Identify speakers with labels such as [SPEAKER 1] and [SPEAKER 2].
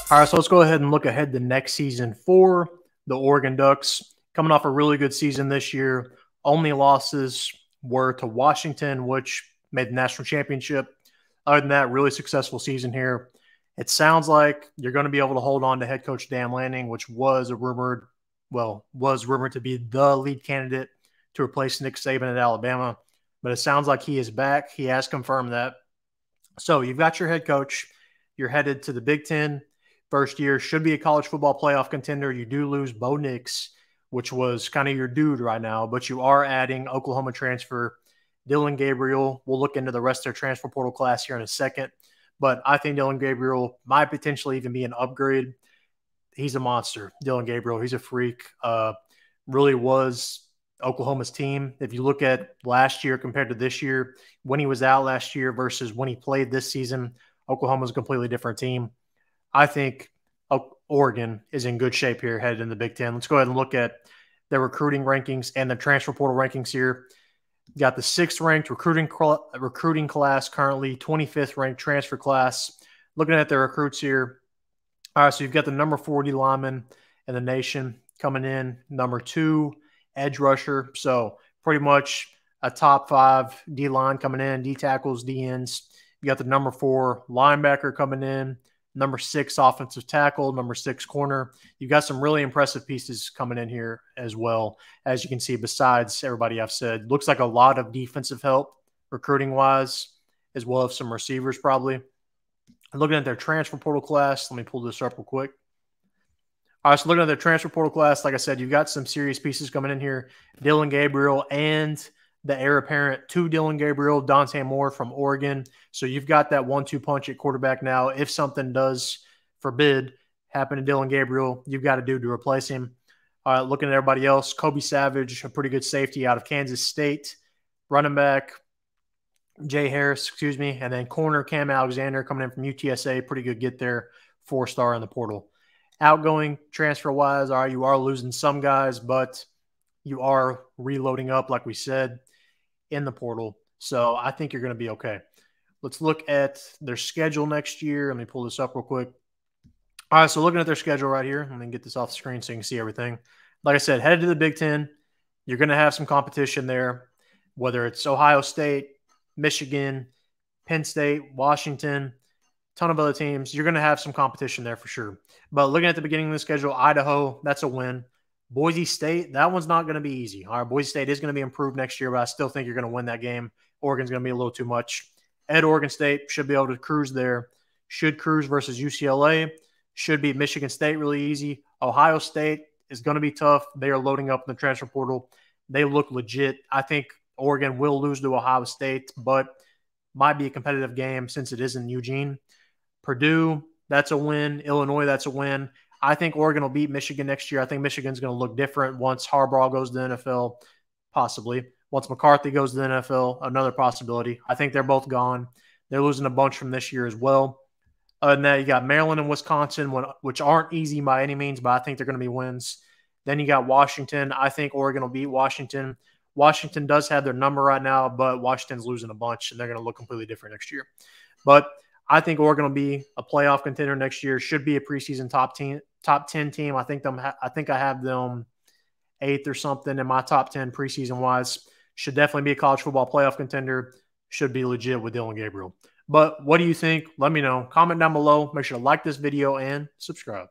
[SPEAKER 1] All right, so let's go ahead and look ahead to next season for the Oregon Ducks. Coming off a really good season this year. Only losses were to Washington, which made the national championship. Other than that, really successful season here. It sounds like you're going to be able to hold on to head coach Dan Lanning, which was rumored to be the lead candidate to replace Nick Saban at Alabama. But it sounds like he is back. He has confirmed that. So you've got your head coach. You're headed to the Big Ten. First year, should be a college football playoff contender. You do lose Bo Nix, which was kind of your dude right now, but you are adding Oklahoma transfer Dillon Gabriel. We'll look into the rest of their transfer portal class here in a second, but I think Dillon Gabriel might potentially even be an upgrade. He's a monster, Dillon Gabriel. He's a freak. Really was Oklahoma's team. If you look at last year compared to this year, when he was out last year versus when he played this season, Oklahoma's a completely different team. I think Oregon is in good shape here headed in the Big Ten. Let's go ahead and look at their recruiting rankings and the transfer portal rankings here. Got the 6th ranked recruiting class currently, 25th ranked transfer class. Looking at their recruits here. All right, so you've got the number 40 lineman in the nation coming in, number 2 edge rusher. So pretty much a top 5 D-line coming in, D tackles, D ends. You got the number 4 linebacker coming in, number 6 offensive tackle, number 6 corner. You've got some really impressive pieces coming in here as well. As you can see, besides everybody I've said, looks like a lot of defensive help recruiting-wise, as well as some receivers probably. Looking at their transfer portal class, let me pull this up real quick. All right, so looking at their transfer portal class, like I said, you've got some serious pieces coming in here. Dillon Gabriel and the heir apparent to Dillon Gabriel, Dante Moore from Oregon. So you've got that 1-2 punch at quarterback now. If something does, forbid, happen to Dillon Gabriel, you've got a dude to replace him. Looking at everybody else, Kobe Savage, a pretty good safety out of Kansas State. Running back, Jay Harris, and then corner Cam Alexander coming in from UTSA. Pretty good get there, 4-star in the portal. Outgoing transfer-wise, all right, you are losing some guys, but you are reloading up, like we said, in the portal. So I think you're going to be okay. Let's look at their schedule next year. Let me pull this up real quick. All right, so looking at their schedule right here, let me get this off the screen so you can see everything. Like I said, headed to the Big Ten. You're going to have some competition there, whether it's Ohio State, Michigan, Penn State, Washington, ton of other teams. You're going to have some competition there for sure. But looking at the beginning of the schedule, Idaho, that's a win. Boise State, that one's not going to be easy. All right, Boise State is going to be improved next year, but I still think you're going to win that game. Oregon's going to be a little too much. At Oregon State, should be able to cruise there. Should cruise versus UCLA. Should beat Michigan State really easy. Ohio State is going to be tough. They are loading up in the transfer portal. They look legit. I think Oregon will lose to Ohio State, but might be a competitive game since it is in Eugene. Purdue, that's a win. Illinois, that's a win. I think Oregon will beat Michigan next year. I think Michigan's going to look different once Harbaugh goes to the NFL, possibly. Once McCarthy goes to the NFL, another possibility. I think they're both gone. They're losing a bunch from this year as well. Other than that, you got Maryland and Wisconsin, which aren't easy by any means, but I think they're going to be wins. Then you got Washington. I think Oregon will beat Washington. Washington does have their number right now, but Washington's losing a bunch, and they're going to look completely different next year. But I think Oregon will be a playoff contender next year. Should be a preseason top 10 team. I think I have them 8th or something in my top 10 preseason wise. Should definitely be a college football playoff contender. Should be legit with Dillon Gabriel. But what do you think? Let me know. Comment down below. Make sure to like this video and subscribe.